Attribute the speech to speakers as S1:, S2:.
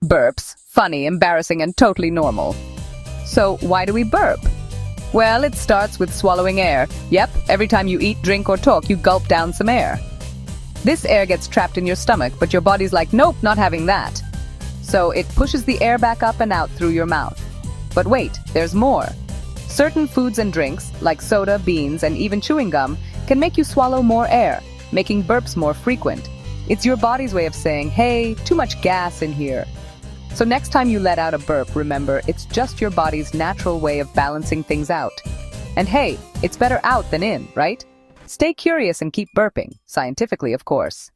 S1: Burps, funny, embarrassing, and totally normal. So why do we burp? Well, it starts with swallowing air. Yep, every time you eat, drink, or talk, you gulp down some air. This air gets trapped in your stomach, but your body's like, nope, not having that. So it pushes the air back up and out through your mouth. But wait, there's more. Certain foods and drinks, like soda, beans, and even chewing gum, can make you swallow more air, making burps more frequent. It's your body's way of saying, hey, too much gas in here. So next time you let out a burp, remember, it's just your body's natural way of balancing things out. And hey, it's better out than in, right? Stay curious and keep burping, scientifically, of course.